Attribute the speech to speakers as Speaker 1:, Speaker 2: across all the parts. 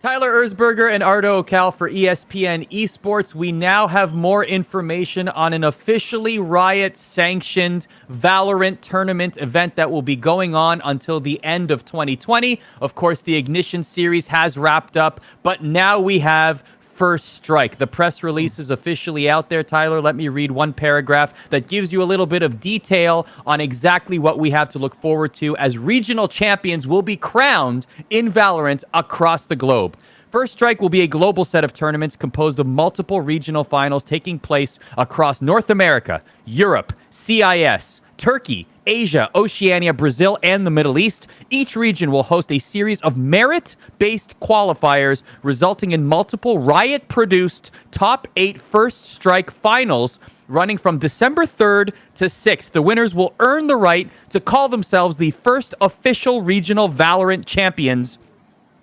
Speaker 1: Tyler Erzberger and Arda Ocal for ESPN Esports. We now have more information on an officially Riot-sanctioned VALORANT tournament event that will be going on until the end of 2020. Of course, the Ignition series has wrapped up, but now we have First Strike. The press release is officially out there. Tyler, let me read one paragraph that gives you a little bit of detail on exactly what we have to look forward to as regional champions will be crowned in VALORANT across the globe. First Strike will be a global set of tournaments composed of multiple regional finals taking place across North America, Europe, CIS, Turkey, Asia, Oceania, Brazil, and the Middle East. Each region will host a series of merit-based qualifiers, resulting in multiple Riot-produced top 8 First Strike finals running from December 3rd to 6th. The winners will earn the right to call themselves the first official regional VALORANT champions.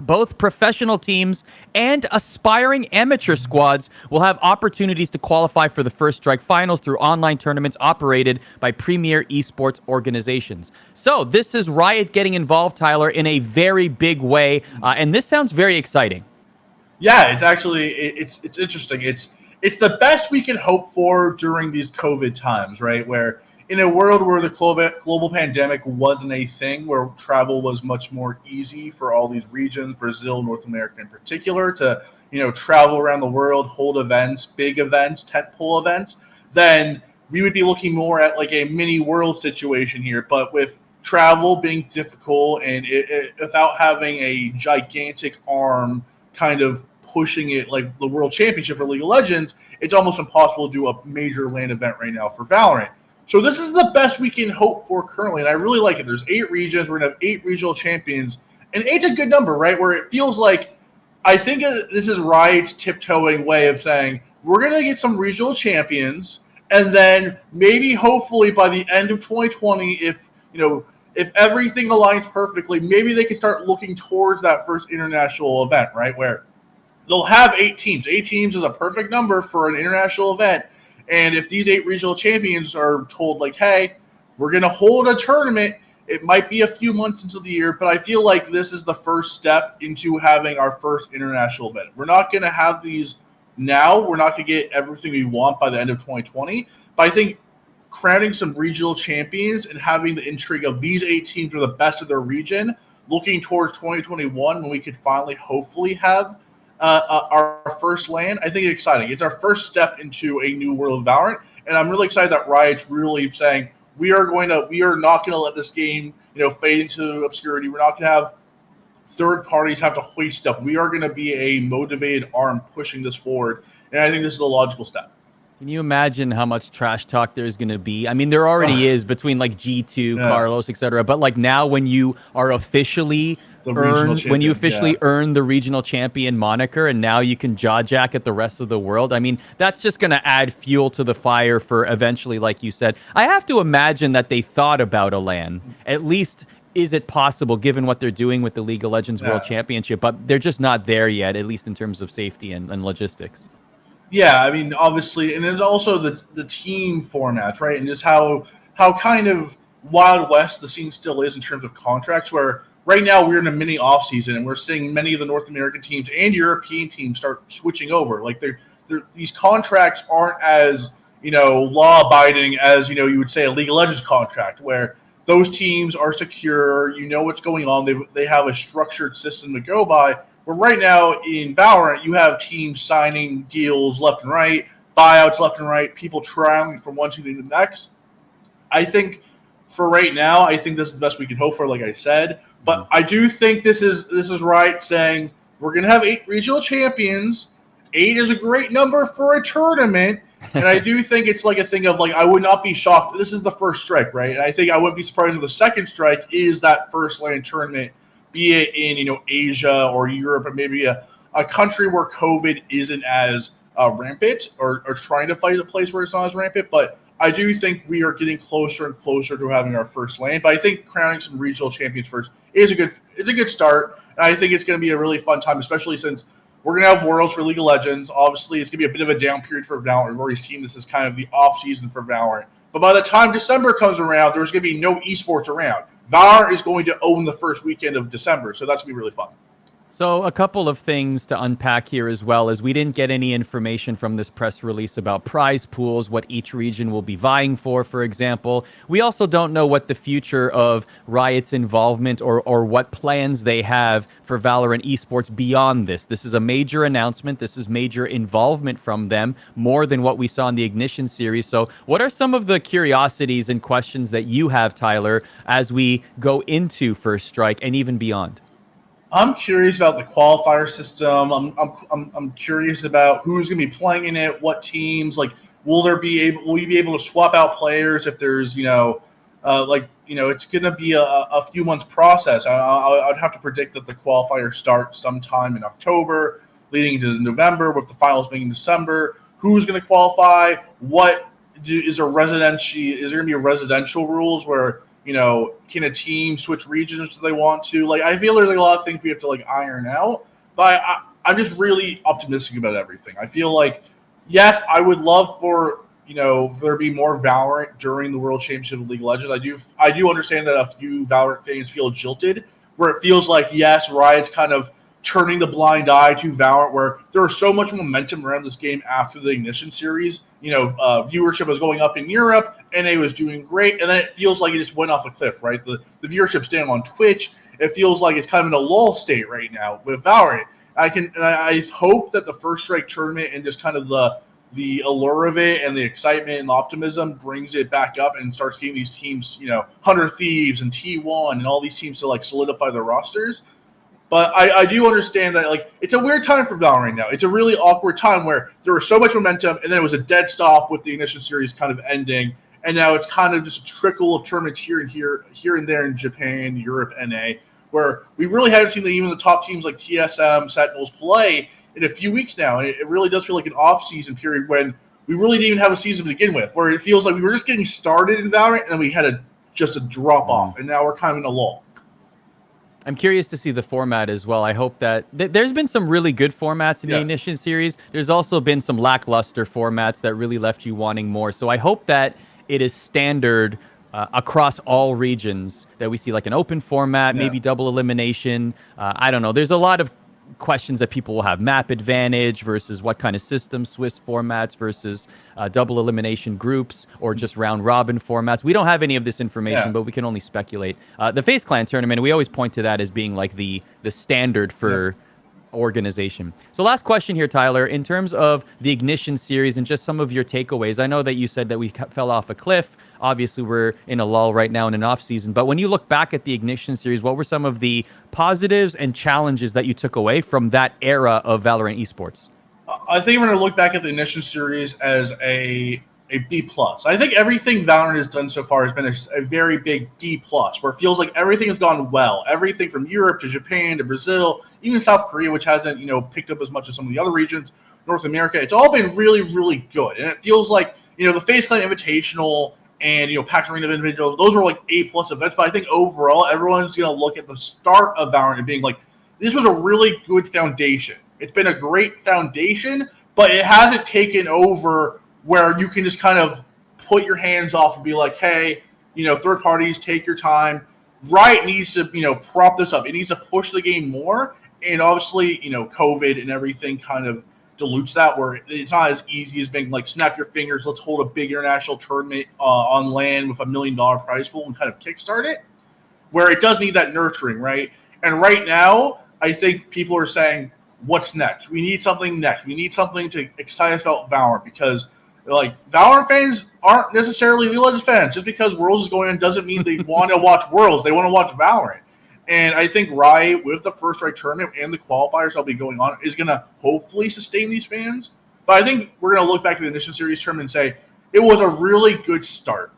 Speaker 1: Both professional teams and aspiring amateur squads will have opportunities to qualify for the First Strike finals through online tournaments operated by premier esports organizations. So this is Riot getting involved, Tyler, in a very big way, and this sounds very exciting.
Speaker 2: Yeah, it's actually it's interesting. It's the best we can hope for during these COVID times, right? Where in a world where the global pandemic wasn't a thing, where travel was much more easy for all these regions, Brazil, North America in particular, to travel around the world, hold events, big events, tentpole events, then we would be looking more at like a mini world situation here. But with travel being difficult and without having a gigantic arm kind of pushing it like the World Championship for League of Legends, it's almost impossible to do a major LAN event right now for VALORANT. So this is the best we can hope for currently, and I really like it. There's 8 regions. We're going to have 8 regional champions, and 8's a good number, right? Where it feels like I think this is Riot's tiptoeing way of saying we're going to get some regional champions, and then maybe hopefully by the end of 2020, if everything aligns perfectly, maybe they can start looking towards that first international event, right? Where they'll have 8 teams. 8 teams is a perfect number for an international event. And if these 8 regional champions are told, like, hey, we're going to hold a tournament, it might be a few months into the year, but I feel like this is the first step into having our first international event. We're not going to have these now. We're not going to get everything we want by the end of 2020. But I think crowning some regional champions and having the intrigue of these 8 teams are the best of their region, looking towards 2021 when we could finally, hopefully, have our first LAN, I think it's exciting. It's our first step into a new world of VALORANT, and I'm really excited that Riot's really saying we are not going to let this game, fade into obscurity. We're not going to have third parties have to hoist up. We are going to be a motivated arm pushing this forward, and I think this is a logical step.
Speaker 1: Can you imagine how much trash talk there's going to be? I mean, there already is between like G2, Carlos, etc. But like now, when you are officially earn the regional champion moniker, and now you can jaw jack at the rest of the world. I mean, that's just going to add fuel to the fire for eventually, like you said. I have to imagine that they thought about a LAN. At least, is it possible, given what they're doing with the League of Legends World Championship? But they're just not there yet, at least in terms of safety and logistics.
Speaker 2: Yeah, I mean, obviously, and there's also the team formats, right? And just how kind of Wild West the scene still is in terms of contracts, where right now we're in a mini offseason and we're seeing many of the North American teams and European teams start switching over. Like these contracts aren't as, law-abiding as, you would say a League of Legends contract, where those teams are secure, what's going on, they have a structured system to go by. But right now in VALORANT, you have teams signing deals left and right, buyouts left and right, people traveling from one team to the next. I think for right now, I think this is the best we can hope for, like I said. But I do think this is Riot saying we're going to have 8 regional champions. 8 is a great number for a tournament. And I do think it's like a thing of, like, I would not be shocked. This is the first strike, right? And I think I wouldn't be surprised if the second strike is that first LAN tournament, be it in, Asia or Europe, or maybe a country where COVID isn't as rampant, or trying to fight a place where it's not as rampant. But I do think we are getting closer and closer to having our first LAN. But I think crowning some regional champions first is a good start. And I think it's going to be a really fun time, especially since we're going to have Worlds for League of Legends. Obviously, it's going to be a bit of a down period for VALORANT. We've already seen this as kind of the off season for VALORANT. But by the time December comes around, there's going to be no esports around. VALORANT is going to own the first weekend of December, so that's going to be really fun.
Speaker 1: So a couple of things to unpack here as well, as we didn't get any information from this press release about prize pools, what each region will be vying for example. We also don't know what the future of Riot's involvement or what plans they have for Valorant esports beyond this. This is a major announcement. This is major involvement from them, more than what we saw in the Ignition series. So what are some of the curiosities and questions that you have, Tyler, as we go into First Strike and even beyond?
Speaker 2: I'm curious about the qualifier system. I'm curious about who's going to be playing in it, what teams. Like, will you be able to swap out players if there's it's going to be a few months process. I'd have to predict that the qualifier starts sometime in October, leading into November, with the finals being in December. Who's going to qualify? Is there going to be residential rules where, can a team switch regions if they want to? Like, I feel there's like a lot of things we have to iron out, but I'm just really optimistic about everything. I feel like, yes, I would love for there to be more Valorant during the World Championship of League of Legends. I do understand that a few Valorant fans feel jilted, where it feels like, yes, Riot's kind of turning the blind eye to Valorant, where there was so much momentum around this game after the Ignition series. Viewership was going up in Europe, and it was doing great, and then it feels like it just went off a cliff, right? The viewership's down on Twitch. It feels like it's kind of in a lull state right now with Valorant. I hope that the First Strike tournament and just kind of the allure of it and the excitement and the optimism brings it back up and starts getting these teams, Hunter Thieves and T1 and all these teams to solidify their rosters. But I do understand that it's a weird time for Valorant right now. It's a really awkward time where there was so much momentum, and then it was a dead stop with the Ignition series kind of ending, and now it's kind of just a trickle of tournaments here and there in Japan, Europe, NA, where we really haven't seen even the top teams like TSM, Sentinels play in a few weeks now. And it really does feel like an off-season period when we really didn't even have a season to begin with, where it feels like we were just getting started in Valorant, and then we had just a drop off, and now we're kind of in a lull.
Speaker 1: I'm curious to see the format as well. I hope that there's been some really good formats in the Ignition series. There's also been some lackluster formats that really left you wanting more. So I hope that it is standard across all regions, that we see an open format, maybe double elimination. I don't know. There's a lot of questions that people will have. Map advantage versus what kind of system, Swiss formats versus double elimination groups, or just round robin formats. We don't have any of this information, but we can only speculate. The FaZe Clan tournament, we always point to that as being the standard for organization. So last question here, Tyler, in terms of the Ignition series and just some of your takeaways. I know that you said that we fell off a cliff. Obviously, we're in a lull right now in an off season. But when you look back at the Ignition series, what were some of the positives and challenges that you took away from that era of Valorant esports?
Speaker 2: I think we're going to look back at the Ignition series as a B+. I think everything Valorant has done so far has been a very big B+, where it feels like everything has gone well. Everything from Europe to Japan to Brazil, even South Korea, which hasn't picked up as much as some of the other regions, North America. It's all been really, really good. And it feels like, the FaZe Clan Invitational and, Pack Arena Individuals, those were A+ events. But I think overall, everyone's going to look at the start of Valorant and being like, this was a really good foundation. It's been a great foundation, but it hasn't taken over where you can just kind of put your hands off and be like, hey, third parties, take your time. Riot needs to, prop this up. It needs to push the game more. And obviously, COVID and everything kind of dilutes that, where it's not as easy as being snap your fingers, let's hold a big international tournament on land with $1 million prize pool and kind of kickstart it, where it does need that nurturing, right? And right now, I think people are saying, what's next? We need something next. We need something to excite us about Valorant, because Valorant fans aren't necessarily League of Legends fans. Just because Worlds is going on doesn't mean they want to watch Worlds. They want to watch Valorant. And I think Riot, with the First Strike tournament and the qualifiers that'll be going on, is going to hopefully sustain these fans. But I think we're going to look back at the Ignition Series tournament and say it was a really good start.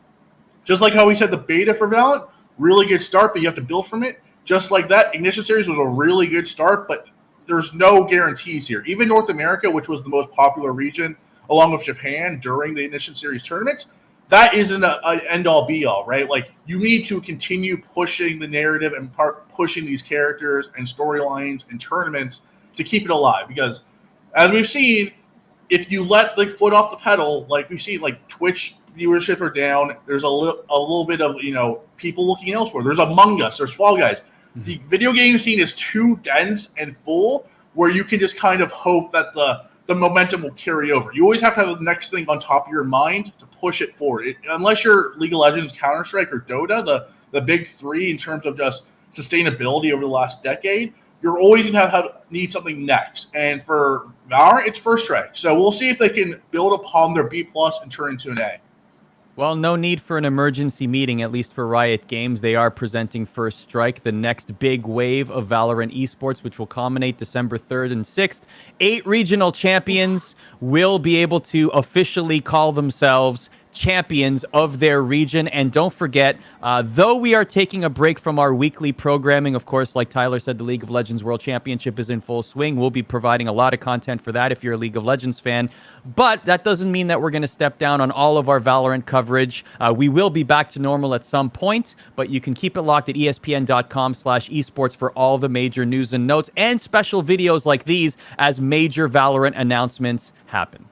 Speaker 2: Just like how we said the beta for Valorant, really good start, but you have to build from it. Just like that, Ignition Series was a really good start, but there's no guarantees here. Even North America, which was the most popular region, along with Japan during the Ignition Series tournaments, that isn't an end-all, be-all, right? You need to continue pushing the narrative and pushing these characters and storylines and tournaments to keep it alive. Because, as we've seen, if you let the foot off the pedal, we've seen, Twitch viewership are down. There's a little bit of, people looking elsewhere. There's Among Us. There's Fall Guys. The video game scene is too dense and full where you can just kind of hope that the momentum will carry over. You always have to have the next thing on top of your mind to push it forward. Unless you're League of Legends, Counter-Strike, or Dota, the big three in terms of just sustainability over the last decade, you're always going to need something next. And for Valorant, it's First Strike. So we'll see if they can build upon their B+ and turn into an A.
Speaker 1: Well, no need for an emergency meeting, at least for Riot Games. They are presenting First Strike, the next big wave of Valorant esports, which will culminate December 3rd and 6th. 8 regional champions will be able to officially call themselves champions of their region. And don't forget, though we are taking a break from our weekly programming, of course, like Tyler said, the League of Legends World Championship is in full swing. We'll be providing a lot of content for that if you're a League of Legends fan. But that doesn't mean that we're going to step down on all of our Valorant coverage. We will be back to normal at some point, but you can keep it locked at espn.com/esports for all the major news and notes and special videos like these as major Valorant announcements happen.